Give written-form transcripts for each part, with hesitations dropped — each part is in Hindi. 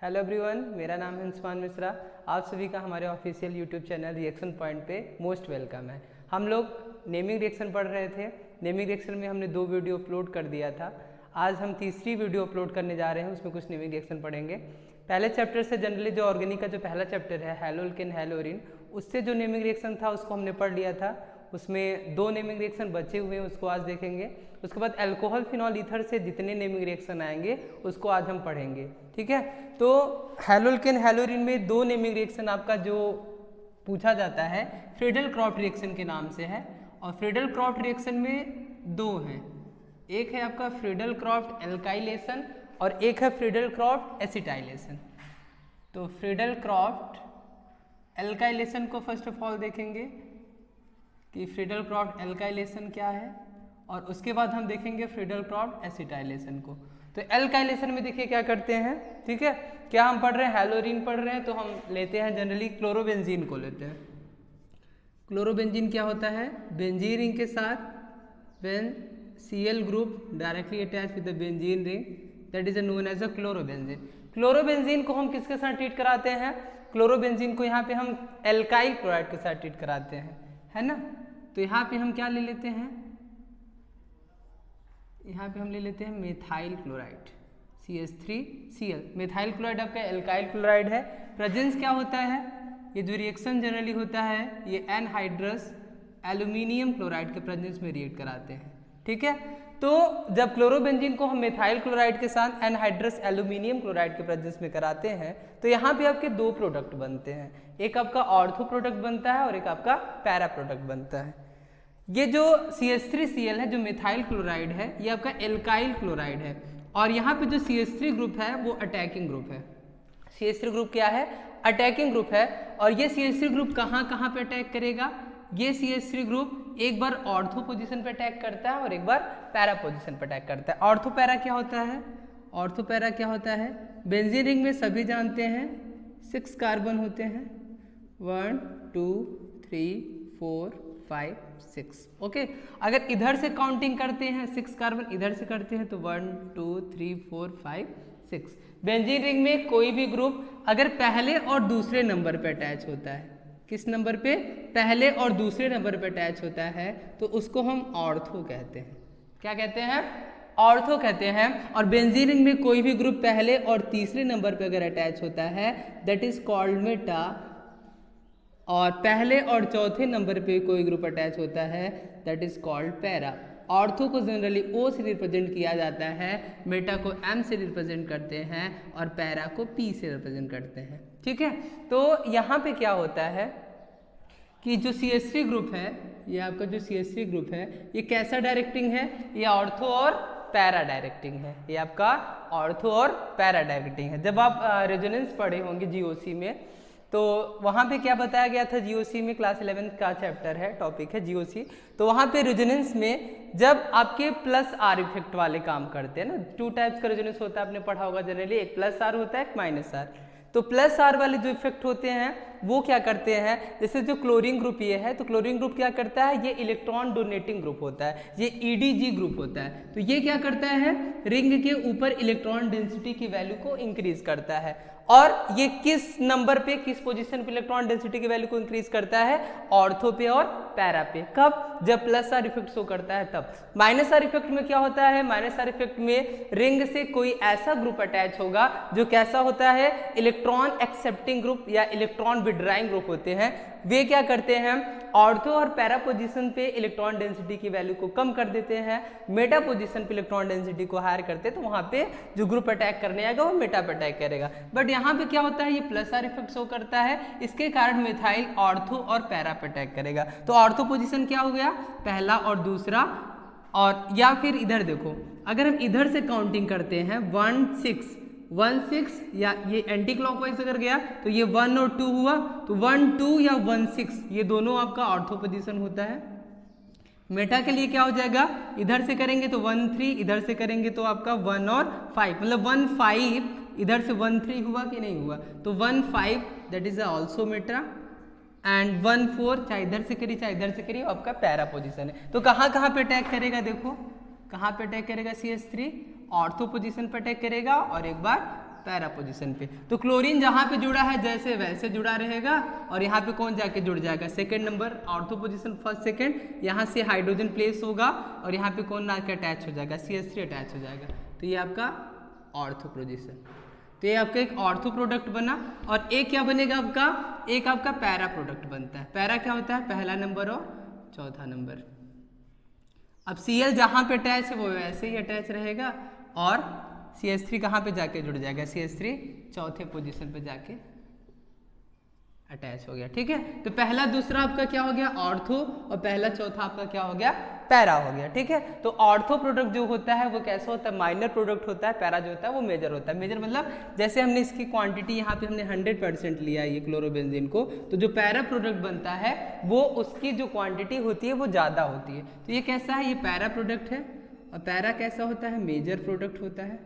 हेलो एवरीवन, मेरा नाम है अंशुमान मिश्रा। आप सभी का हमारे official YouTube channel reaction point पे मोस्ट वेलकम है। हम लोग नेमिंग रिएक्शन पढ़ रहे थे। नेमिंग रिएक्शन में हमने 2 वीडियो अपलोड कर दिया था। आज हम तीसरी वीडियो अपलोड करने जा रहे हैं, उसमें कुछ नेमिंग रिएक्शन पढ़ेंगे। पहले चैप्टर से जनरली जो ऑर्गेनिक का जो पहला चैप्टर है हैलोल्केन हैलोरिन, उससे जो नेमिंग रिएक्शन था उसको हमने पढ़ लिया था। उसमें 2 नेमिंग रिएक्शन बचे हुए हैं, उसको आज देखेंगे। उसके बाद अल्कोहल फिनॉल ईथर से जितने नेमिंग रिएक्शन आएंगे उसको आज हम पढ़ेंगे, ठीक है। तो हैलोल्केन हैलोरिन में 2 नेमिंग रिएक्शन आपका जो पूछा जाता है फ्रीडल क्रॉफ्ट रिएक्शन के नाम से है, और फ्रीडल क्रॉफ्ट रिएक्शन में 2 हैं। एक है आपका फ्रीडल क्रॉफ्ट एल्काइलेशन और एक है फ्रीडल क्रॉफ्ट एसिटाइलेशन। तो फ्रीडल क्रॉफ्ट एल्काइलेशन को फर्स्ट ऑफ ऑल देखेंगे कि फ्रीडल क्रॉफ्ट एल्काइलेशन क्या है, और उसके बाद हम देखेंगे फ्रीडल क्रॉफ्ट एसिटाइलेशन को। तो एल्काइलेशन में देखिए क्या करते हैं, ठीक है। क्या हम पढ़ रहे हैं, हैलोरिन पढ़ रहे हैं, तो हम लेते हैं जनरली क्लोरोबेंजीन को लेते हैं। क्लोरोबेंजीन क्या होता है, बेंजीन रिंग के साथ when Cl group directly attach with the benzene ring, that is known as a chlorobenzene. Chlorobenzene को हम किसके साथ ट्रीट कराते हैं, क्लोरोबेंजीन को यहाँ पे हम एल्काइल क्लोराइड के साथ ट्रीट कराते हैं, है ना। तो यहाँ पे हम क्या ले लेते हैं, यहाँ पे हम ले लेते हैं methyl chloride CH3Cl। Methyl chloride आपका एल्काइल क्लोराइड है। प्रेजेंस क्या होता है, ये जो रिएक्शन जनरली होता है ये एनहाइड्रस एल्यूमिनियम क्लोराइड के प्रेजेंस में रिएक्ट कराते हैं, ठीक है। तो जब क्लोरोबेंजीन को हम मेथाइल क्लोराइड के साथ एनहाइड्रस एल्यूमिनियम क्लोराइड के प्रेजेंस में कराते हैं तो यहाँ पे आपके 2 प्रोडक्ट बनते हैं। एक आपका ऑर्थो प्रोडक्ट बनता है और एक आपका पैरा प्रोडक्ट बनता है। ये जो CH3Cl है, जो मेथाइल क्लोराइड है, ये आपका एल्काइल क्लोराइड है, और यहाँ पे जो CH3 ग्रुप है वो अटैकिंग ग्रुप है। CH3 ग्रुप क्या है, अटैकिंग ग्रुप है। और ये CH3 ग्रुप कहाँ कहाँ पे अटैक करेगा, ये CH3 ग्रुप एक बार ऑर्थो पोजीशन पे अटैक करता है और एक बार पैरा पोजीशन पे अटैक करता है। ऑर्थो पैरा क्या होता है, ऑर्थो पैरा क्या होता है, बेंजीन रिंग में सभी जानते हैं 6 कार्बन होते हैं, 1 2 3 4 5 6, ओके। अगर इधर से काउंटिंग करते हैं 6 कार्बन इधर से करते हैं तो 1 2 3 4 5 6। बेंजीन रिंग में कोई भी ग्रुप अगर पहले और दूसरे नंबर पे अटैच होता है, किस नंबर पे, पहले और दूसरे नंबर पे अटैच होता है, तो उसको हम ऑर्थो कहते हैं। क्या कहते हैं, ऑर्थो कहते हैं। और बेंजीन रिंग में कोई भी ग्रुप पहले और तीसरे नंबर पे अगर अटैच होता है दैट इज कॉल्ड मेटा, और पहले और चौथे नंबर पे कोई ग्रुप अटैच होता है that is called para. Ortho को जनरली O से रिप्रेजेंट किया जाता है, मेटा को M से रिप्रेजेंट करते हैं, और पैरा को P से रिप्रेजेंट करते हैं, ठीक है। तो यहाँ पे क्या होता है कि जो CH3 ग्रुप है, ये आपका जो CH3 ग्रुप है ये कैसा डायरेक्टिंग है, ये ऑर्थो और पैरा डायरेक्टिंग है। ये आपका ऑर्थो और पैरा डायरेक्टिंग है। जब आप रेजोनेंस पढ़े होंगे GOC में तो वहाँ पे क्या बताया गया था, GOC में क्लास 11 का चैप्टर है, टॉपिक है GOC। तो वहाँ पे रेजोनेंस में जब आपके प्लस आर इफेक्ट वाले काम करते हैं ना, 2 टाइप्स का रेजोनेंस होता है, आपने पढ़ा होगा जनरली, एक प्लस आर होता है, एक माइनस आर। तो प्लस आर वाले जो इफेक्ट होते हैं वो क्या करते हैं, जैसे जो क्लोरीन ग्रुप ये है, तो क्लोरीन ग्रुप क्या करता है, ये इलेक्ट्रॉन डोनेटिंग ग्रुप होता है, ये EDG ग्रुप होता है। तो ये क्या करता है, रिंग के ऊपर इलेक्ट्रॉन डेंसिटी की वैल्यू को इंक्रीज करता है। और ये किस नंबर पे, किस पोजीशन पे इलेक्ट्रॉन डेंसिटी की वैल्यू को इंक्रीज करता है, ऑर्थो पे और पैरा पे। कब, जब प्लस आर इफेक्ट शो करता है तब। माइनस आर इफेक्ट में क्या होता है, माइनस आर इफेक्ट में रिंग से कोई ऐसा ग्रुप अटैच होगा जो कैसा होता है, इलेक्ट्रॉन एक्सेप्टिंग ग्रुप या इलेक्ट्रॉन विड्राइंग ग्रुप होते हैं। वे क्या करते हैं, ऑर्थो और पैरा पोजीशन पे इलेक्ट्रॉन डेंसिटी की वैल्यू को कम कर देते हैं, मेटा पोजीशन पे इलेक्ट्रॉन डेंसिटी को हायर करते हैं, तो वहां पे जो ग्रुप अटैक करने आएगा वो मेटा पे अटैक करेगा। बट यहाँ पे क्या होता है, ये प्लस आर इफेक्ट शो करता है, इसके कारण मिथाइल ऑर्थो और पैरा पे अटैक करेगा। तो ऑर्थो पोजीशन क्या हो गया, पहला और दूसरा, और या फिर इधर देखो, अगर हम इधर से काउंटिंग करते हैं 1 6 या ये एंटी क्लॉकवाइज अगर गया तो ये 1 और 2 हुआ, तो 1 2 या 1 6 ये दोनों आपका ऑर्थो पोजीशन होता है। मेटा के लिए क्या हो जाएगा, इधर से करेंगे तो 1 3, इधर से करेंगे तो आपका 1 और 5, मतलब 1 5 इधर से 1 3 हुआ कि नहीं हुआ, तो 1 5 that is also Meta, and 1 4 चाहे इधर से करिए चाहे इधर से करिए आपका पैरा पोजीशन है। तो कहाँ कहाँ पे अटैक करेगा, देखो कहाँ पे अटैक करेगा, CH3 ऑर्थो पोजीशन पे अटैक करेगा और एक बार पैरा पोजीशन पे। तो क्लोरीन जहाँ पे जुड़ा है जैसे वैसे जुड़ा रहेगा और यहाँ पे कौन जाके जुड़ जाएगा, second number ortho position first second, यहाँ से हाइड्रोजन प्लेस होगा और यहाँ पे कौन आके अटैच हो जाएगा, CH3 अटैच हो जाएगा। तो ये आपका ऑर्थो पोजीशन, तो ये आपका एक ऑर्थो प्रोडक्ट बना। और एक क्या बनेगा आपका, एक आपका पैरा प्रोडक्ट बनता है। पैरा क्या होता है, पहला नंबर और चौथा नंबर। अब Cl जहाँ पे अटैच है वो वैसे ही अटैच रहेगा और CH3 कहाँ पे जाके जुड़ जाएगा, CH3 चौथे पोजीशन पे जाके अटैच हो गया। ठीक है, तो पहला दूसरा आपका क्या हो गया, ऑर्थो, और पहला चौथा आपका क्या हो गया, पैरा हो गया। ठीक है, तो ऑर्थो प्रोडक्ट जो होता है वो कैसा होता है, माइनर प्रोडक्ट होता है। पैरा जो होता है वो मेजर होता है। मेजर मतलब जैसे हमने इसकी क्वांटिटी यहाँ पे हमने 100% लिया ये क्लोरोबेंजीन को, तो जो पैरा प्रोडक्ट बनता है वो उसकी जो क्वांटिटी होती है वो ज़्यादा होती है। तो ये कैसा है, ये पैरा प्रोडक्ट है। और पैरा कैसा होता है, मेजर प्रोडक्ट होता है,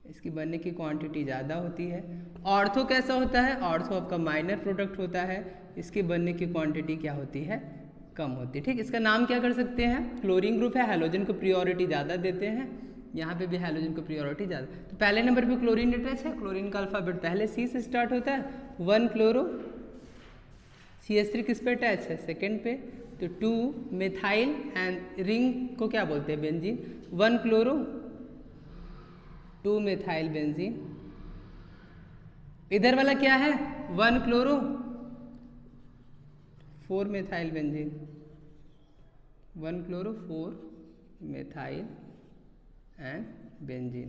इसकी बनने की क्वांटिटी ज़्यादा होती है। ऑर्थो कैसा होता है, ऑर्थो आपका माइनर प्रोडक्ट होता है, इसकी बनने की क्वांटिटी क्या होती है, कम होती है। ठीक, इसका नाम क्या कर सकते हैं, क्लोरीन ग्रुप है, हैलोजन को प्रियोरिटी ज़्यादा देते हैं, यहाँ पे भी हैलोजन को प्रियोरिटी ज़्यादा। तो पहले नंबर पे क्लोरीन अटैच है, क्लोरीन का अल्फाबेट पहले C से स्टार्ट होता है, 1 क्लोरो, CH3 किस पे अटैच है, सेकेंड पे, तो 2 मिथाइल एंड रिंग को क्या बोलते हैं, बेंजीन, 1 क्लोरो 2 मिथाइल बेंजीन। इधर वाला क्या है, 1 chloro 4 methyl benzene, 1 chloro 4 methyl and benzene.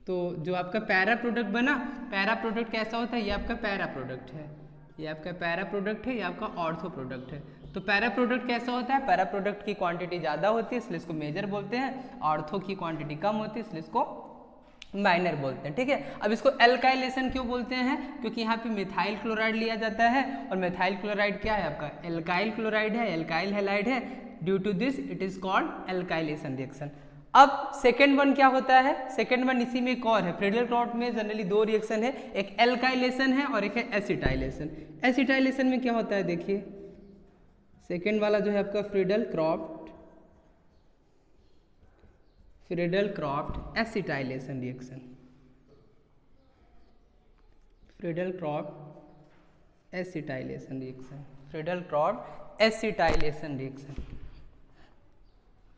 तो जो आपका पैरा प्रोडक्ट बना, पैरा प्रोडक्ट कैसा होता है, ये आपका पैरा प्रोडक्ट है, ये आपका पैरा प्रोडक्ट है, ये आपका ऑर्थो प्रोडक्ट है। तो पैरा प्रोडक्ट कैसा होता है, पैरा प्रोडक्ट की क्वांटिटी ज़्यादा होती है इसलिए इसको मेजर बोलते हैं, ऑर्थो की क्वांटिटी कम होती है इसलिए इसको माइनर बोलते हैं। ठीक है, अब इसको एल्काइलेशन क्यों बोलते हैं, क्योंकि यहाँ पे मिथाइल क्लोराइड लिया जाता है और मिथाइल क्लोराइड क्या है आपका, एल्काइल क्लोराइड है, एल्काइल हैलाइड है, due to this it is called alkylation reaction. अब सेकेंड वन क्या होता है, सेकेंड वन इसी में एक और है, फ्रीडल-क्रॉफ्ट में जनरली 2 रिएक्शन है, एक एल्काइलेशन है और एक है एसिटाइलेशन। एसिटाइलेशन में क्या होता है, देखिए सेकेंड वाला जो है आपका Friedel-craft acetylation reaction, Friedel-craft acetylation reaction, Friedel-craft acetylation reaction,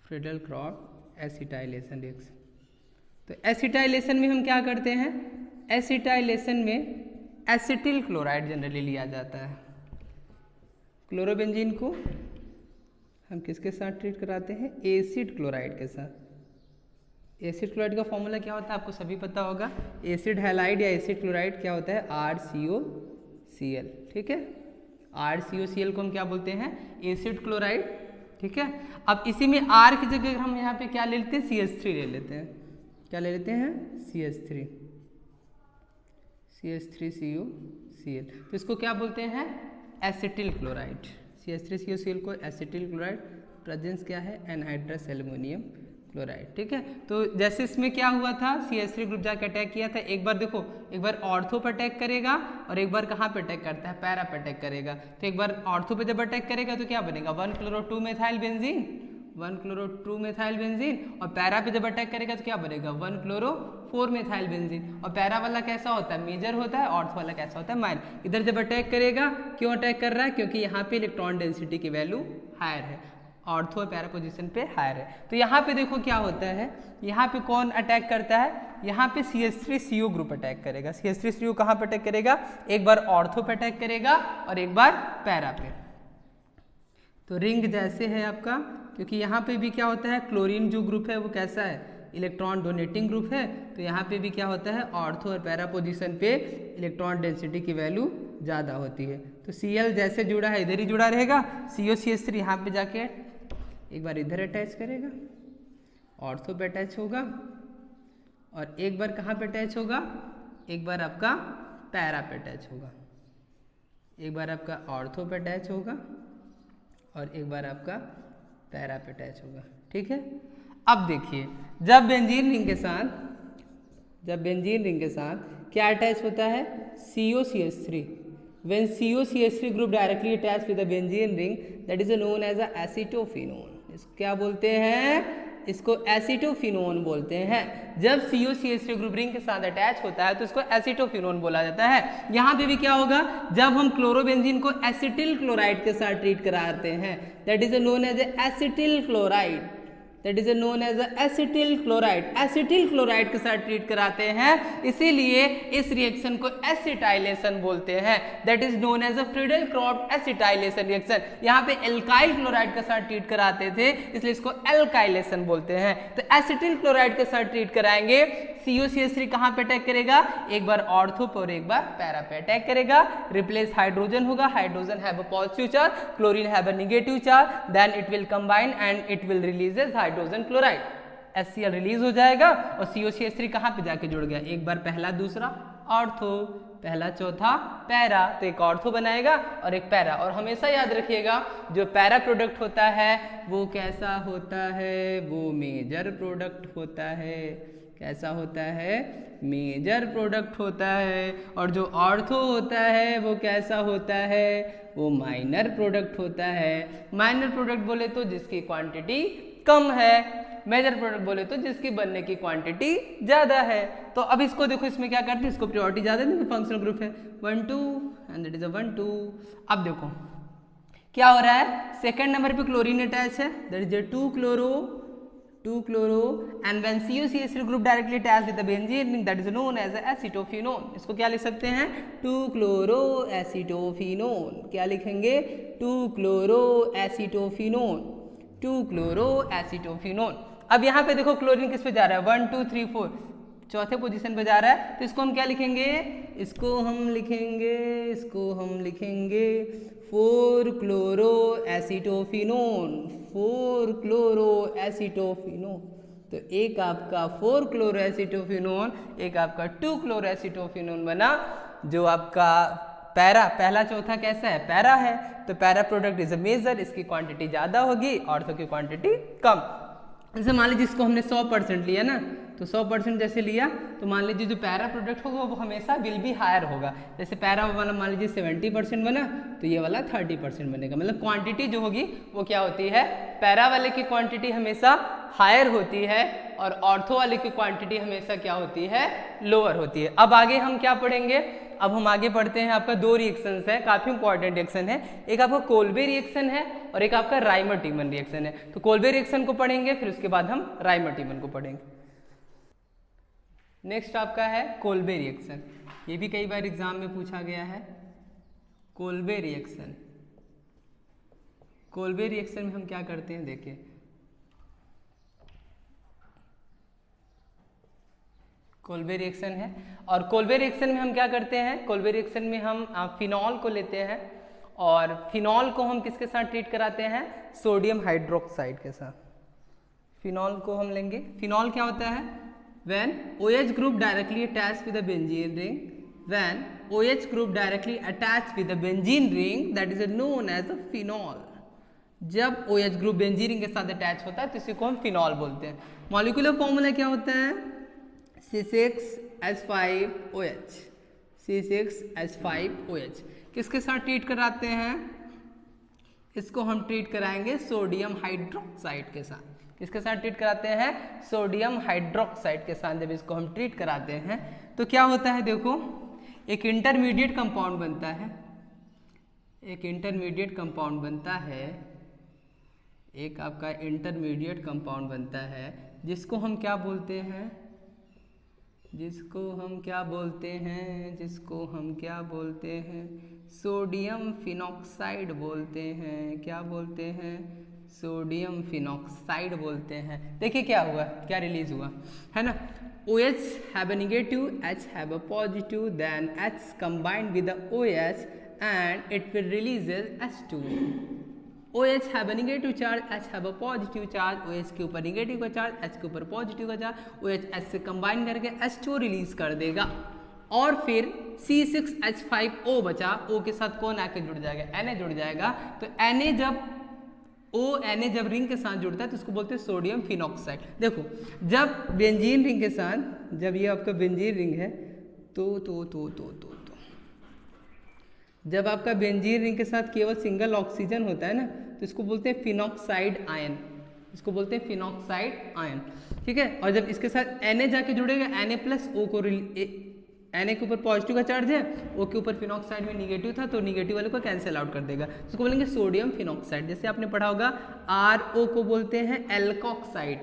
Friedel-craft acetylation reaction. तो एसिटाइलेशन में हम क्या करते हैं, एसिटाइलेशन में एसिटिल क्लोराइड जनरली लिया जाता है। क्लोरोबेंजीन को हम किसके साथ ट्रीट कराते हैं, एसिड क्लोराइड के साथ। एसिड क्लोराइड का फॉर्मूला क्या होता है आपको सभी पता होगा, एसिड हैलाइड या एसिड क्लोराइड क्या होता है, RCOCl। ठीक है, RCOCl को हम क्या बोलते हैं, एसिड क्लोराइड। ठीक है, अब इसी में R की जगह हम यहाँ पे क्या ले लेते हैं, CH3 ले लेते हैं। क्या ले लेते हैं, CH3COCl। तो इसको क्या बोलते हैं, एसिटिल क्लोराइड। CH3COCl को एसिटिल क्लोराइड, प्रेजेंस क्या है, एनहाइड्रस एल्युमिनियम क्लोराइड। ठीक है, तो जैसे इसमें क्या हुआ था, CH3 ग्रुप जाके अटैक किया था, एक बार देखो, एक बार ऑर्थो पे अटैक करेगा और एक बार कहाँ पे अटैक करता है, पैरा पे अटैक करेगा। तो एक बार ऑर्थो पे जब अटैक करेगा तो क्या बनेगा, 1 chloro 2 methyl benzene, 1 chloro 2 methyl benzene, और पैरा पे जब अटैक करेगा तो क्या बनेगा, 1 क्लोरो 4 मिथाइल बेंजीन। और पैरा वाला कैसा होता है, मेजर होता है, ऑर्थो वाला कैसा होता है, माइनर। इधर जब अटैक करेगा, क्यों अटैक कर रहा है, क्योंकि यहाँ पे इलेक्ट्रॉन डेंसिटी की वैल्यू हायर है, ऑर्थो और पैरा पोजीशन पे हायर है। तो यहाँ पे देखो क्या होता है, यहाँ पे कौन अटैक करता है, यहाँ पे CH3CO ग्रुप अटैक करेगा। CH3CO कहाँ पे अटैक करेगा, एक बार ऑर्थो पे अटैक करेगा और एक बार पैरा पे। तो रिंग जैसे है आपका, क्योंकि यहाँ पे भी क्या होता है, क्लोरीन जो ग्रुप है वो कैसा है, इलेक्ट्रॉन डोनेटिंग ग्रुप है। तो यहाँ पे भी क्या होता है, ऑर्थो और पैरा पोजीशन पे इलेक्ट्रॉन डेंसिटी की वैल्यू ज़्यादा होती है। तो Cl जैसे जुड़ा है इधर ही जुड़ा रहेगा, COCH3 यहाँ पे जाके एक बार इधर अटैच करेगा, ऑर्थो पे अटैच होगा, और एक बार कहाँ पे अटैच होगा, एक बार आपका पैरा पे अटैच होगा, एक बार आपका ऑर्थो पे अटैच होगा और एक बार आपका पैरा पे अटैच होगा। ठीक है, अब देखिए जब बेंजीन रिंग के साथ क्या अटैच होता है, COCH3। When COCH3 group directly attached with the benzene ring, that is known as a acetophenone. इसको क्या बोलते हैं, इसको एसिटोफिनोन बोलते हैं। जब COCH3 ग्रुप रिंग के साथ अटैच होता है तो इसको एसिटोफिनोन बोला जाता है। यहाँ पे भी क्या होगा, जब हम क्लोरोबेंजीन को एसिटिल क्लोराइड के साथ ट्रीट कराते हैं, that is known as acetyl chloride, that is known as acetyl chloride. Acetyl chloride के साथ ट्रीट कराते हैं, इसीलिए इस रिएक्शन को एसिटाइलेशन बोलते हैं, that is known as Friedel Craft acetylation reaction. यहाँ पे एल्काइल क्लोराइड के साथ ट्रीट कराते थे, इसलिए इसको एल्काइलेशन बोलते हैं। तो एसिटिल क्लोराइड के साथ ट्रीट कराएंगे, COCH3 कहाँ पे अटैक करेगा, एक बार ऑर्थो पर और एक बार पैरा पे अटैक करेगा, रिप्लेस हाइड्रोजन होगा, hydrogen have a positive charge, chlorine have a negative charge, then it will combine and it will releases hydrogen chloride, HCl release हो जाएगा और COCH3 कहाँ पे जाके जुड़ गया, एक बार पहला दूसरा ऑर्थो, पहला चौथा पैरा, तो एक ऑर्थो बनाएगा और एक पैरा। और हमेशा याद रखिएगा जो पैरा प्रोडक्ट होता है वो कैसा होता है, वो मेजर प्रोडक्ट होता है। कैसा होता है, मेजर प्रोडक्ट होता है। और जो ऑर्थो होता है वो कैसा होता है, वो माइनर प्रोडक्ट होता है। माइनर प्रोडक्ट बोले तो जिसकी क्वांटिटी कम है, मेजर प्रोडक्ट बोले तो जिसकी बनने की क्वांटिटी ज्यादा है। तो अब इसको देखो, इसमें क्या करते हैं, इसको प्रायोरिटी ज्यादा है, फंक्शनल ग्रुप है 1 2 एंड दैट इज अ 1 2। अब देखो क्या हो रहा है, सेकंड नंबर पे क्लोरीन अटैच है, that is a 2 chloro and when COCH3 group directly attach with the benzene ring that is known as acetophenone. इसको क्या लिख सकते हैं, 2 क्लोरो एसिटोफिनोन। क्या लिखेंगे, 2 क्लोरो एसिटोफिनोन, 2 क्लोरो एसिटोफिनोन। अब यहाँ पे देखो क्लोरीन किस पे जा रहा है, 1 2 3 4 चौथे पोजीशन पे जा रहा है, तो इसको हम क्या लिखेंगे, इसको हम लिखेंगे 4 क्लोरो एसिटोफिनोन, 4 क्लोरो एसिटोफिनोन। तो एक आपका 4 क्लोरो एसिटोफिनोन, एक आपका 2 क्लोरो एसिटोफिनोन बना। जो आपका पैरा, पहला चौथा कैसा है, पैरा है, तो para product is a major, इसकी क्वांटिटी ज्यादा होगी, ऑर्थो की क्वांटिटी कम। जैसे मान लीजिए इसको हमने 100% लिया ना, तो 100% जैसे लिया तो मान लीजिए जो पैरा प्रोडक्ट होगा वो हमेशा विल बी हायर होगा। जैसे पैरा वाला मान लीजिए 70% बना, तो ये वाला 30% बनेगा। मतलब क्वांटिटी जो होगी वो क्या होती है, पैरा वाले की क्वांटिटी हमेशा हायर होती है और ऑर्थो वाले की क्वांटिटी हमेशा क्या होती है, लोअर होती है। अब आगे हम क्या पढ़ेंगे, अब हम आगे पढ़ते हैं, आपका 2 रिएक्शंस है, काफी इंपॉर्टेंट रिएक्शन है। एक आपका कोल्बे रिएक्शन है और एक आपका राइमर-टीमन रिएक्शन है। तो कोल्बे रिएक्शन को पढ़ेंगे, फिर उसके बाद हम राइमर-टीमन को पढ़ेंगे। नेक्स्ट आपका है कोल्बे रिएक्शन, ये भी कई बार एग्जाम में पूछा गया है। कोल्बे रिएक्शन, कोल्बे रिएक्शन में हम क्या करते हैं, देखिए कोल्बे रिएक्शन है और कोल्बे रिएक्शन में हम क्या करते हैं, कोल्बे रिएक्शन में हम फिनॉल को लेते हैं और फिनॉल को हम किसके साथ ट्रीट कराते हैं, सोडियम हाइड्रोक्साइड के साथ। फिनॉल को हम लेंगे, फिनॉल क्या होता है, when OH group directly attached with the benzene ring, when OH group directly attached with the benzene ring, that is known as a phenol। जब OH ग्रुप बेंजीन रिंग के साथ अटैच होता है तो इसी को हम फिनॉल बोलते हैं। मॉलिक्यूलर फॉर्मूला क्या होता है, C6H5OH, C6H5OH। किसके साथ ट्रीट कराते हैं, इसको हम ट्रीट कराएंगे सोडियम हाइड्रोक्साइड के साथ। किसके साथ ट्रीट कराते हैं, सोडियम हाइड्रोक्साइड के साथ। जब इसको हम ट्रीट कराते हैं तो क्या होता है, देखो एक इंटरमीडिएट कंपाउंड बनता है, एक इंटरमीडिएट कंपाउंड बनता है, एक आपका इंटरमीडिएट कंपाउंड बनता है जिसको हम क्या बोलते हैं, जिसको हम क्या बोलते हैं, जिसको हम क्या बोलते हैं, सोडियम फिनॉक्साइड बोलते हैं। क्या बोलते हैं, सोडियम फिनॉक्साइड बोलते हैं। देखिए क्या हुआ, क्या रिलीज हुआ है ना, OH have a negative, H have a positive, then H combined with the OH and it will releases H2। OH have a negative charge, H have a positive charge, OH के ऊपर नेगेटिव का चार्ज, H के ऊपर पॉजिटिव का चार्ज, OH H से कंबाइन करके H2 रिलीज कर देगा और फिर C6H5O बचा, O के साथ कौन आके जुड़ जाएगा, Na जुड़ जाएगा। तो Na जब Na जब रिंग के साथ जुड़ता है तो उसको बोलते हैं सोडियम फिनॉक्साइड। देखो जब बेंजीन रिंग के साथ, जब ये आपका बेंजीन रिंग है तो जब आपका बेंजीन रिंग के साथ केवल सिंगल ऑक्सीजन होता है ना तो इसको बोलते हैं फिनॉक्साइड आयन, इसको बोलते हैं फिनॉक्साइड आयन, ठीक है। और जब इसके साथ Na जाके जुड़ेगा, Na प्लस O को Na के ऊपर पॉजिटिव का चार्ज है, O के ऊपर फिनॉक्साइड में निगेटिव था, तो निगेटिव वाले को कैंसिल आउट कर देगा, इसको बोलेंगे सोडियम फिनॉक्साइड। जैसे आपने पढ़ा होगा RO को बोलते हैं एल्कोक्साइड,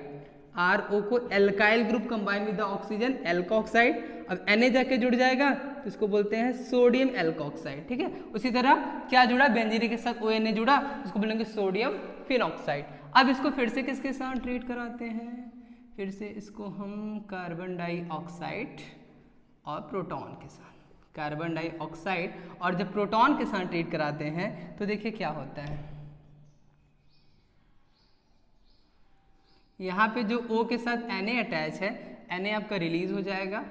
RO को alkyl group combine with the oxygen alkoxide. अब Na जाके जुड़ जाएगा तो इसको बोलते हैं सोडियम एल्कोक्साइड, ठीक है। उसी तरह क्या जुड़ा, बेंजीन के साथ ONA जुड़ा, इसको बोलेंगे सोडियम फिनॉक्साइड। अब इसको फिर से किसके साथ ट्रीट कराते हैं, फिर से इसको हम कार्बन डाइऑक्साइड और प्रोटॉन के साथ, कार्बन डाइऑक्साइड और जब प्रोटॉन के साथ ट्रीट कराते हैं तो देखिए क्या होता है। यहाँ पे जो O के साथ Na अटैच है, Na आपका रिलीज हो जाएगा,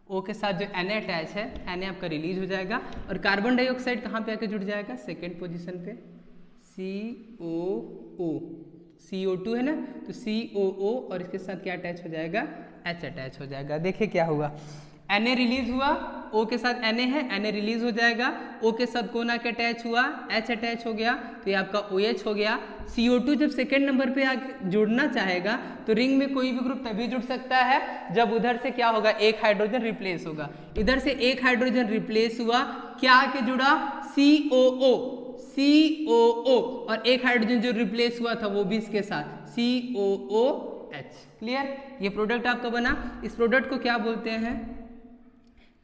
O के साथ जो Na अटैच है, Na आपका रिलीज हो जाएगा और कार्बन डाइऑक्साइड कहाँ पे आके जुड़ जाएगा, सेकेंड पोजीशन पे COO, CO2 है ना, तो COO और इसके साथ क्या अटैच हो जाएगा, H अटैच हो जाएगा। देखिए क्या हुआ, Na रिलीज हुआ, O के साथ Na है, Na रिलीज हो जाएगा, O के साथ कौन आके अटैच हुआ, H अटैच हो गया, तो ये आपका OH हो गया। CO2 जब सेकेंड नंबर पे आके जुड़ना चाहेगा तो रिंग में कोई भी ग्रुप तभी जुड़ सकता है जब उधर से क्या होगा, एक हाइड्रोजन रिप्लेस होगा। इधर से एक हाइड्रोजन रिप्लेस हुआ, क्या आके जुड़ा, COO और एक हाइड्रोजन जो रिप्लेस हुआ था वो भी इसके साथ COOH। क्लियर, ये प्रोडक्ट आपका बना। इस प्रोडक्ट को क्या बोलते हैं,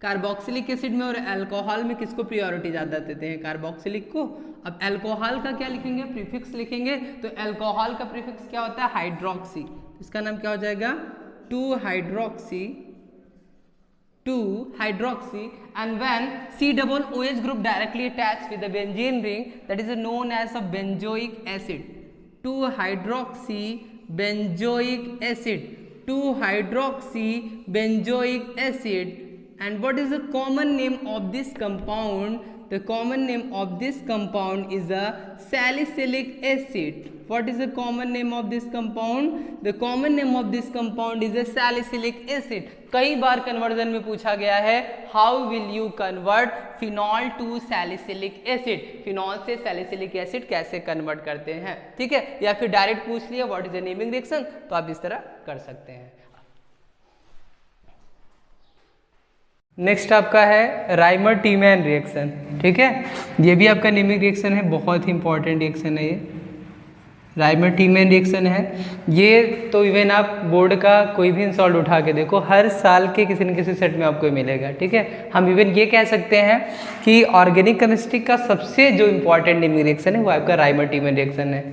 कार्बोक्सिलिक एसिड में और अल्कोहल में किसको प्रायोरिटी ज़्यादा देते हैं, कार्बोक्सिलिक को। अब अल्कोहल का क्या लिखेंगे, प्रीफिक्स लिखेंगे, तो अल्कोहल का प्रीफिक्स क्या होता है, हाइड्रोक्सी, इसका नाम क्या हो जाएगा, 2-हाइड्रोक्सी, and when C-OH group directly attached with the benzene ring, that is known as a benzoic acid, 2-hydroxy benzoic acid, 2-hydroxy benzoic acid. And what is the common name of this compound? The common name of this compound is a salicylic acid. What is the common name of this compound? The common name of this compound is a salicylic acid. कई बार कन्वर्जन में पूछा गया है, how will you convert phenol to salicylic acid? Phenol से सैलिसिलिक एसिड कैसे कन्वर्ट करते हैं, ठीक है। या फिर डायरेक्ट पूछ लिया what is the naming reaction, तो आप इस तरह कर सकते हैं। नेक्स्ट आपका है राइमर टीमैन रिएक्शन, ठीक है। ये भी आपका नेमिंग रिएक्शन है, बहुत ही इंपॉर्टेंट रिएक्शन है ये, राइमर टीमैन रिएक्शन है ये। तो इवन आप बोर्ड का कोई भी इंसॉल्ट उठा के देखो, हर साल के किसी न किसी सेट में आपको मिलेगा, ठीक है। हम इवन ये कह सकते हैं कि ऑर्गेनिक केमिस्ट्री का सबसे जो इंपॉर्टेंट नेमिंग रिएक्शन है वो आपका राइमर टीमैन रिएक्शन है।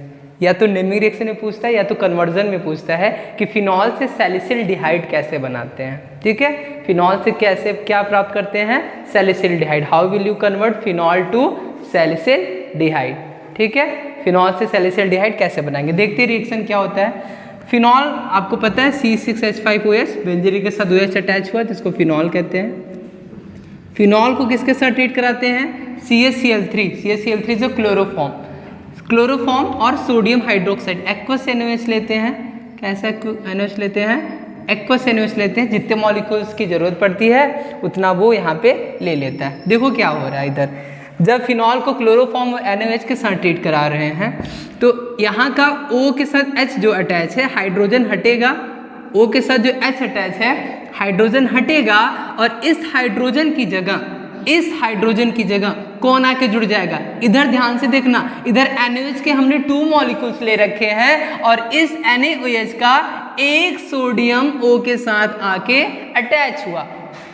या तो नेमिंग रिएक्शन में पूछता है या तो कन्वर्जन में पूछता है कि फिनॉल से सैलिसिलडिहाइड कैसे बनाते हैं, ठीक है। फिनॉल से कैसे क्या प्राप्त करते हैं, salicylaldehyde. How will you convert phenol to salicylaldehyde, ठीक है। फिनॉल से सैलिसिलडिहाइड कैसे बनाएंगे, देखते हैं रिएक्शन क्या होता है। फिनॉल आपको पता है C6H5OH, बेंजीन के साथ OH अटैच हुआ है तो इसको फिनॉल कहते हैं। फिनॉल को किसके साथ ट्रीट कराते हैं, CaCl3 जो क्लोरोफॉर्म और सोडियम हाइड्रोक्साइड एक्वस NaOH लेते हैं। कैसा NaOH लेते हैं, एक्वस NaOH लेते हैं, जितने मॉलिक्यूल्स की जरूरत पड़ती है उतना वो यहाँ पे ले लेता है। देखो क्या हो रहा है, इधर जब फिनॉल को क्लोरोफॉर्म और NaOH के साथ ट्रीट करा रहे हैं तो यहाँ का O के साथ H जो अटैच है, हाइड्रोजन हटेगा, O के साथ जो H अटैच है हाइड्रोजन हटेगा और इस हाइड्रोजन की जगह कौन आके जुड़ जाएगा। इधर ध्यान से देखना, इधर NaOH के हमने 2 मॉलिक्यूल्स ले रखे हैं और इस NaOH का एक सोडियम O के साथ आके अटैच हुआ,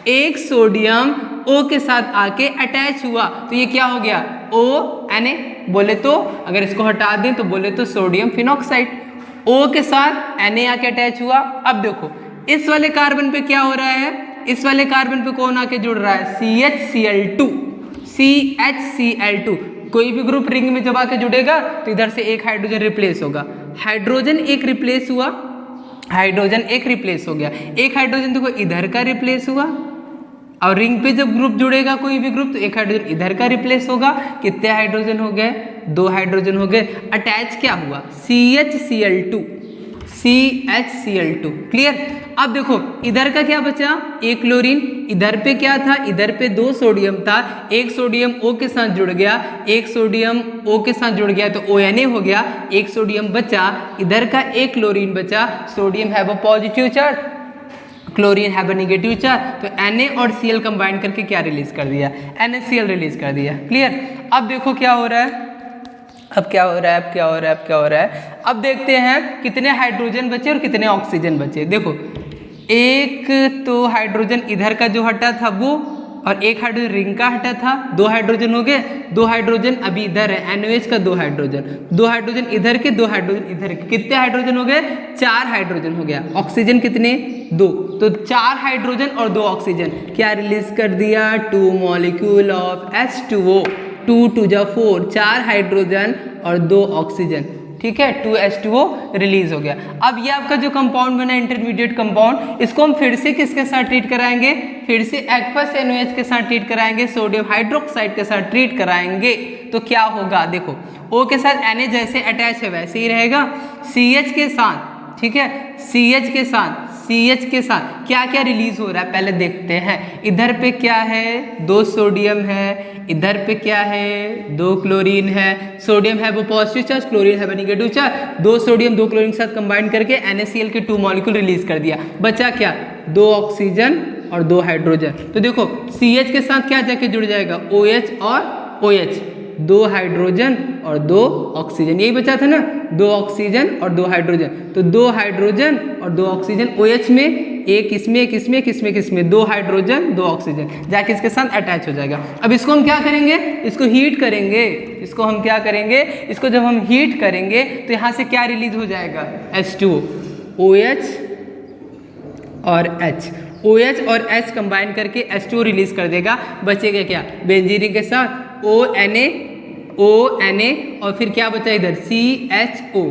एक सोडियम O के साथ आके अटैच हुआ, तो ये क्या हो गया, ONa बोले तो, अगर इसको हटा दें तो बोले तो सोडियम फिनॉक्साइड। O के साथ Na आके अटैच हुआ। अब देखो इस वाले कार्बन पे क्या हो रहा है, इस वाले कार्बन पे कौन आके जुड़ रहा है, CHCl2। कोई भी ग्रुप रिंग में जब आके जुड़ेगा तो इधर से एक हाइड्रोजन रिप्लेस होगा, हाइड्रोजन एक रिप्लेस हुआ, हाइड्रोजन एक रिप्लेस हो गया, एक हाइड्रोजन देखो इधर का रिप्लेस हुआ और रिंग पे जब ग्रुप जुड़ेगा कोई भी ग्रुप तो एक हाइड्रोजन इधर का रिप्लेस होगा। कितने हाइड्रोजन हो गए, 2 हाइड्रोजन हो गए। अटैच क्या हुआ, CHCl2। क्लियर। अब देखो इधर का क्या बचा, एक क्लोरीन, इधर पे क्या था, इधर पे 2 सोडियम था, एक सोडियम O के साथ जुड़ गया, एक सोडियम O के साथ जुड़ गया तो ONA हो गया, एक सोडियम बचा, इधर का एक क्लोरीन बचा, sodium have a positive charge, chlorine have a negative charge, तो Na और Cl कंबाइन करके क्या रिलीज कर दिया, NaCl रिलीज कर दिया। क्लियर। अब देखो क्या हो रहा है, अब क्या हो रहा है, अब क्या हो रहा है, अब क्या हो रहा है, अब देखते हैं कितने हाइड्रोजन बचे और कितने ऑक्सीजन बचे। देखो एक तो हाइड्रोजन इधर का जो हटा था वो, और एक हाइड्रोजन रिंग का हटा था, 2 हाइड्रोजन हो गए, 2 हाइड्रोजन अभी इधर है, NOH का 2 हाइड्रोजन, 2 हाइड्रोजन इधर के, 2 हाइड्रोजन इधर के, कितने हाइड्रोजन हो गए, 4 हाइड्रोजन हो गया। ऑक्सीजन कितने, 2, तो 4 हाइड्रोजन और 2 ऑक्सीजन क्या रिलीज कर दिया, 2 मॉलिक्यूल ऑफ H2O, 2 2 जा 4, 4 हाइड्रोजन और 2 ऑक्सीजन, ठीक है, 2H2O रिलीज हो गया। अब ये आपका जो कंपाउंड बना इंटरमीडिएट कंपाउंड, इसको हम फिर से किसके साथ ट्रीट कराएंगे, फिर से एक्वस NOH के साथ ट्रीट कराएंगे, सोडियम हाइड्रोक्साइड के साथ ट्रीट कराएंगे, तो क्या होगा, देखो O के साथ Na जैसे अटैच है वैसे ही रहेगा, CH के साथ, ठीक है, CH के साथ क्या क्या रिलीज हो रहा है पहले देखते हैं। इधर पे क्या है, 2 सोडियम है, इधर पे क्या है, 2 क्लोरीन है, सोडियम है वो पॉजिटिव चार्ज, क्लोरीन है वो नेगेटिव चार्ज, 2 सोडियम 2 क्लोरीन के साथ कंबाइन करके NaCl के 2 मॉलिक्यूल रिलीज कर दिया, बचा क्या, 2 ऑक्सीजन और 2 हाइड्रोजन। तो देखो CH के साथ क्या जाके जुड़ जाएगा, OH और OH, 2 हाइड्रोजन और 2 ऑक्सीजन, यही बचा था ना, 2 ऑक्सीजन और 2 हाइड्रोजन, तो 2 हाइड्रोजन और 2 ऑक्सीजन OH में, एक इसमें, एक इसमें, किसमें किसमें, 2 हाइड्रोजन 2 ऑक्सीजन जाके इसके साथ अटैच हो जाएगा। अब इसको हम क्या करेंगे, इसको हीट करेंगे, इसको हम क्या करेंगे, इसको जब हम हीट करेंगे तो यहाँ से क्या रिलीज हो जाएगा, H2O, OH और H, OH और H कंबाइन करके H2O रिलीज कर देगा, बचेगा क्या, बेंजीन रिंग के साथ ONA और फिर क्या बचा इधर, CHO।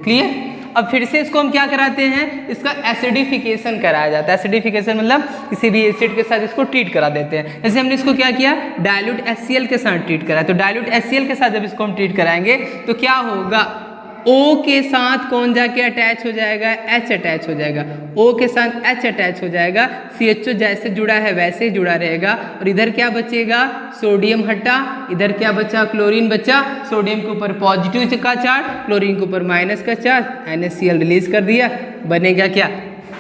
क्लियर। अब फिर से इसको हम क्या कराते हैं, इसका एसिडिफिकेशन कराया जाता है। एसिडिफिकेशन मतलब किसी भी एसिड के साथ इसको ट्रीट करा देते हैं। जैसे हमने इसको क्या किया, डाइल्यूट HCl के साथ ट्रीट करा, तो डाइल्यूट HCl के साथ जब इसको हम ट्रीट कराएंगे तो क्या होगा, O के साथ कौन जाके अटैच हो जाएगा, H अटैच हो जाएगा, O के साथ H अटैच हो जाएगा, CHO जैसे जुड़ा है वैसे ही जुड़ा रहेगा, और इधर क्या बचेगा, सोडियम हटा, इधर क्या बचा, क्लोरीन बचा, सोडियम के ऊपर पॉजिटिव का चार्ज, क्लोरीन के ऊपर माइनस का चार्ज, NaCl रिलीज कर दिया, बनेगा क्या,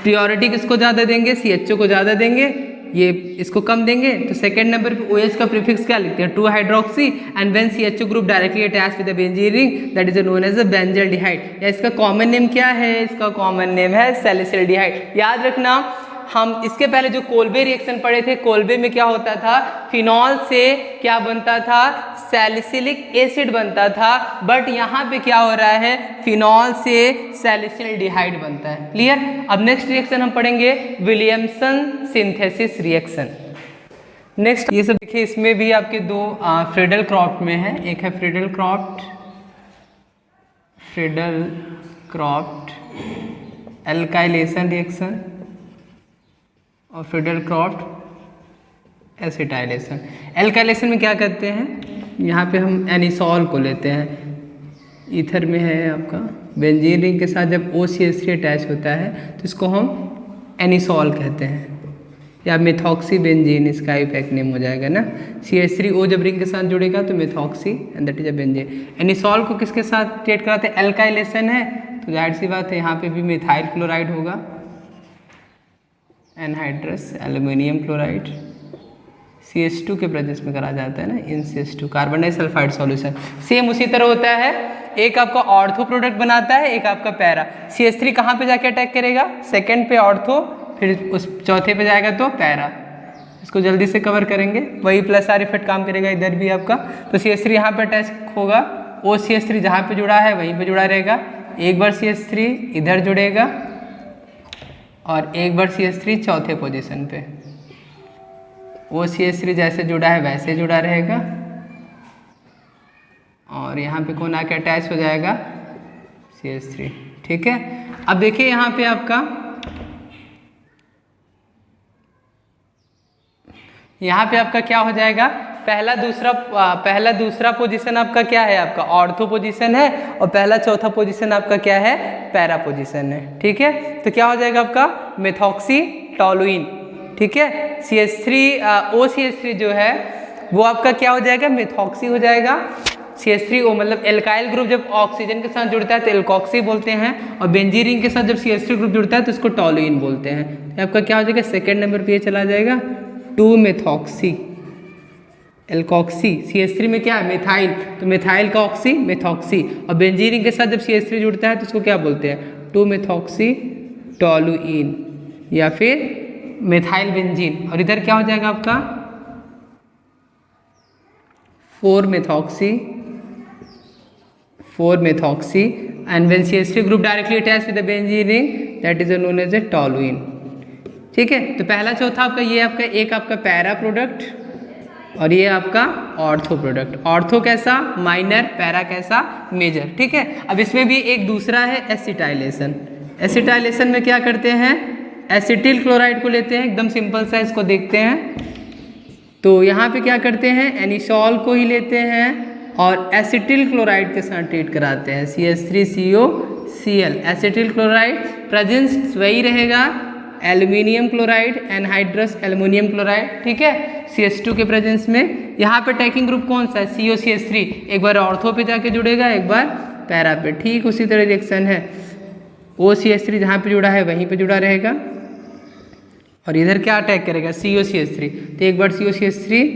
प्रियोरिटी किसको ज़्यादा देंगे, CHO को ज़्यादा देंगे, ये इसको कम देंगे, तो सेकंड नंबर पे OH का प्रीफिक्स क्या लिखते हैं, 2 hydroxy, and when CHO group directly attach with the benzene ring that is known as a benzaldehyde. या इसका कॉमन नेम क्या है, इसका कॉमन नेम है सैलिसिल्डिहाइड। याद रखना, हम इसके पहले जो कोल्बे रिएक्शन पढ़े थे, कोल्बे में क्या होता था, फिनॉल से क्या बनता था, सैलिसिलिक एसिड बनता था, बट यहाँ पे क्या हो रहा है, फिनॉल से सैलिसिल्डिहाइड बनता है। क्लियर। अब नेक्स्ट रिएक्शन हम पढ़ेंगे विलियमसन सिंथेसिस रिएक्शन। नेक्स्ट ये सब देखिए, इसमें भी आपके 2 फ्रीडल क्रॉफ्ट में है, एक है फ्रीडल क्रॉफ्ट एल्काइलेशन रिएक्शन और फ्रीडल क्रॉफ्ट एसिटाइलेशन। एल्काइलेशन में क्या करते हैं, यहाँ पे हम एनिसॉल को लेते हैं, ईथर में है आपका बेंजीन रिंग के साथ जब OCH3 अटैच होता है तो इसको हम एनिसॉल कहते हैं, या मेथॉक्सी बेंजीन इसका इफेक्ट नेम हो जाएगा ना। CH3O जब रिंग के साथ जुड़ेगा तो methoxy and that is a benzene. Anisole को किसके साथ ट्रीट कराते हैं, एल्काइलेशन है, तो जाहिर सी बात है यहाँ पे भी मिथाइल क्लोराइड होगा, एनहाइड्रस एल्यूमिनियम क्लोराइड, CH2 के प्रेजेंस में करा जाता है ना, इन CH2 carbon disulphide solution. Same उसी तरह होता है, एक आपका ऑर्थो प्रोडक्ट बनाता है, एक आपका पैरा। CH3 कहाँ पे जाके अटैक करेगा, सेकंड पे ऑर्थो, फिर उस चौथे पे जाएगा तो पैरा। इसको जल्दी से कवर करेंगे, वही प्लस आर इफेक्ट काम करेगा इधर भी आपका। तो CH3 यहाँ पे अटैच होगा, OCH3 जहाँ पे जुड़ा है वहीं पे जुड़ा रहेगा, एक बार CH3 इधर जुड़ेगा और एक बार CH3 चौथे पोजीशन पे, OCH3 जैसे जुड़ा है वैसे जुड़ा रहेगा, और यहाँ पे कौन आके अटैच हो जाएगा, CH3। ठीक है। अब देखिए यहाँ पे आपका, यहाँ पे आपका क्या हो जाएगा, पहला दूसरा पोजीशन आपका क्या है, आपका ऑर्थो पोजीशन है, और पहला चौथा पोजीशन आपका क्या है, पैरा पोजीशन है। ठीक है, तो क्या हो जाएगा आपका मेथॉक्सी टॉलुइन। ठीक है, OCH3 जो है वो आपका क्या हो जाएगा, मेथॉक्सी हो जाएगा। CH3O मतलब एल्काइल ग्रुप जब ऑक्सीजन के साथ जुड़ता है तो एल्कोक्सी बोलते हैं, और बेंजीन रिंग के साथ जब CH3 ग्रुप जुड़ता है तो उसको टॉलुइन बोलते हैं। तो आपका क्या हो जाएगा, सेकेंड नंबर पे ये चला जाएगा 2-मेथॉक्सी एल्कोक्सी। CH3 में क्या है, मिथाइल, तो मिथाइल का ऑक्सी मेथॉक्सी, और बेंजीन रिंग के साथ जब CH3 जुड़ता है तो उसको क्या बोलते हैं, 2-मेथॉक्सी टॉलुइन या फिर मिथाइल बेंजीन। और इधर क्या हो जाएगा आपका 4-मेथॉक्सी and when CH3 group directly attached with the benzene ring that is known as a toluene। ठीक है, तो पहला चौथा आपका ये आपका एक आपका पैरा प्रोडक्ट और ये आपका ऑर्थो प्रोडक्ट। ऑर्थो कैसा, माइनर, पैरा कैसा, मेजर। ठीक है, अब इसमें भी एक दूसरा है एसिटाइलेशन। एसिटाइलेशन में क्या करते हैं, एसिटिल क्लोराइड को लेते हैं, एकदम सिंपल सा इसको देखते हैं। तो यहाँ पे क्या करते हैं, एनिसॉल को ही लेते हैं और एसिटिल क्लोराइड के साथ ट्रीट कराते हैं, CH3COCl। एसिटिल क्लोराइड प्रेजेंस वही रहेगा, aluminium chloride, anhydrous aluminium chloride. ठीक है, CH2 के प्रेजेंस में। यहाँ पे टैकिंग ग्रुप कौन सा है, COCH3, एक बार ऑर्थो पे जाके जुड़ेगा, एक बार पैरा पे। ठीक उसी तरह रिएक्शन है, OCH3 जहाँ पे जुड़ा है वहीं पे जुड़ा रहेगा, और इधर क्या अटैक करेगा, COCH3। तो एक बार COCH3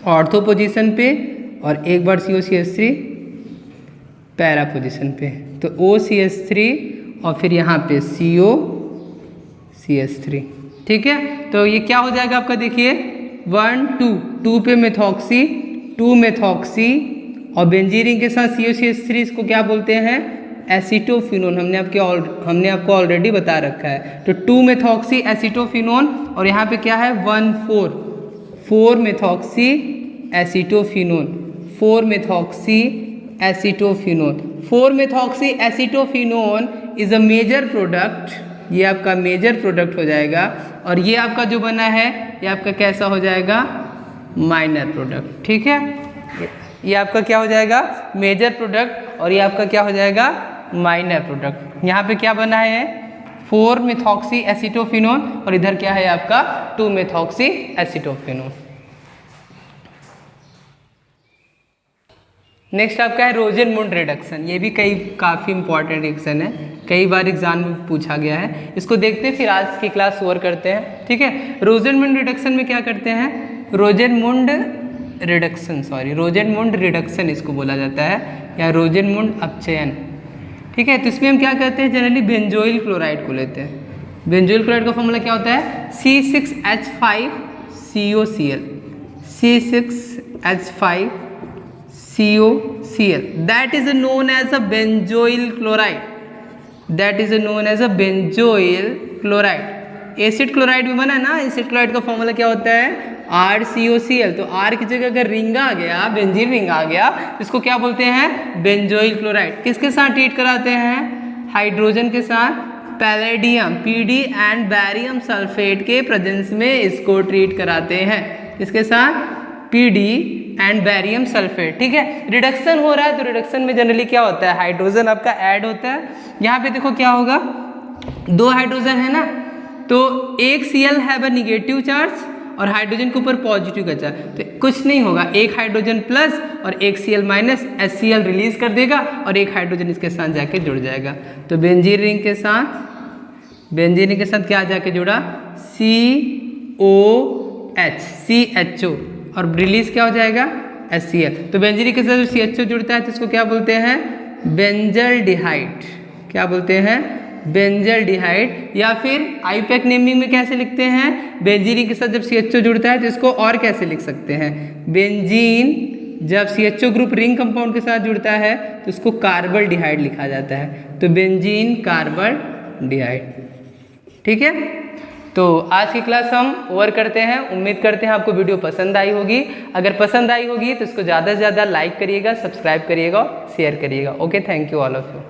ऑर्थो पोजीशन पे और एक बार COCH3 पैरा पोजीशन पे, तो OCH3 और फिर यहाँ पे COCH3। ठीक है, तो ये क्या हो जाएगा आपका, देखिए 1-2 पे मेथॉक्सी, 2-मेथॉक्सी, और बेंजीन के साथ COCH3, इसको क्या बोलते हैं, एसिटोफिनोन। हमने आपको ऑलरेडी बता रखा है। तो 2-मेथॉक्सी एसिटोफिनोन, और यहाँ पे क्या है four methoxy acetophenone, four methoxy acetophenone. Four methoxy acetophenone is a major product, ये आपका मेजर प्रोडक्ट हो जाएगा, और ये आपका जो बना है ये आपका कैसा हो जाएगा, माइनर प्रोडक्ट। ठीक है, ये आपका क्या हो जाएगा, मेजर प्रोडक्ट, और ये आपका क्या हो जाएगा, माइनर प्रोडक्ट। यहाँ पे क्या बना है, 4-मेथॉक्सी एसिटोफिनोन, और इधर क्या है आपका 2-मेथॉक्सी एसिटोफिनोन। नेक्स्ट आपका है रोजेनमुंड रिडक्शन। ये भी काफ़ी इंपॉर्टेंट रिएक्शन है, कई बार एग्जाम में पूछा गया है। इसको देखते हैं फिर आज की क्लास ओवर करते हैं। ठीक है, रोजेनमुंड रिडक्शन में क्या करते हैं, रोजेनमुंड रिडक्शन इसको बोला जाता है, या रोजेनमुंड अपचयन। ठीक है, तो इसमें हम क्या करते हैं, जनरली बेंजोइल क्लोराइड को लेते हैं। बेंजोइल क्लोराइड का फॉर्मूला क्या होता है, C6H5COCl, C6H5COCl, that is known as a benzoyl chloride। Acid chloride भी बना है ना, एसिड क्लोराइड का फॉर्मूला क्या होता है, RCOCl। तो R की जगह अगर रिंग आ गया, बेंजीन रिंग आ गया, इसको क्या बोलते हैं, बेंजोइल क्लोराइड। किसके साथ ट्रीट कराते हैं, हाइड्रोजन के साथ, palladium PD and barium sulphate के प्रेजेंस में इसको ट्रीट कराते हैं। इसके साथ PD एंड बैरियम सल्फेट। ठीक है, रिडक्शन हो रहा है, तो रिडक्शन में जनरली क्या होता है, हाइड्रोजन आपका ऐड होता है। यहाँ पे देखो क्या होगा, 2 हाइड्रोजन है ना, तो एक Cl है निगेटिव चार्ज और हाइड्रोजन के ऊपर पॉजिटिव का चार्ज, तो कुछ नहीं होगा, एक हाइड्रोजन प्लस और एक Cl माइनस, HCl रिलीज कर देगा और एक हाइड्रोजन इसके साथ जाके जुड़ जाएगा। तो बेंजीन रिंग के साथ क्या जाके जुड़ा, COH और रिलीज क्या हो जाएगा, HCl। तो बेंजीन के साथ CHO जुड़ता है तो इसको क्या बोलते हैं, बेंजल्डिहाइड। क्या बोलते हैं, बेंजल्डिहाइड। या फिर आईपैक नेमिंग में कैसे लिखते हैं, बेंजीन के साथ जब CHO जुड़ता है तो इसको और कैसे लिख सकते हैं, बेंजीन जब CHO ग्रुप रिंग कंपाउंड के साथ जुड़ता है तो इसको कार्बल्डिहाइड लिखा जाता है। तो बेंजीन कार्बल्डिहाइड। ठीक है, तो आज की क्लास हम ओवर करते हैं। उम्मीद करते हैं आपको वीडियो पसंद आई होगी। अगर पसंद आई होगी तो इसको ज़्यादा से ज़्यादा लाइक करिएगा, सब्सक्राइब करिएगा, शेयर करिएगा। Okay, thank you all of you.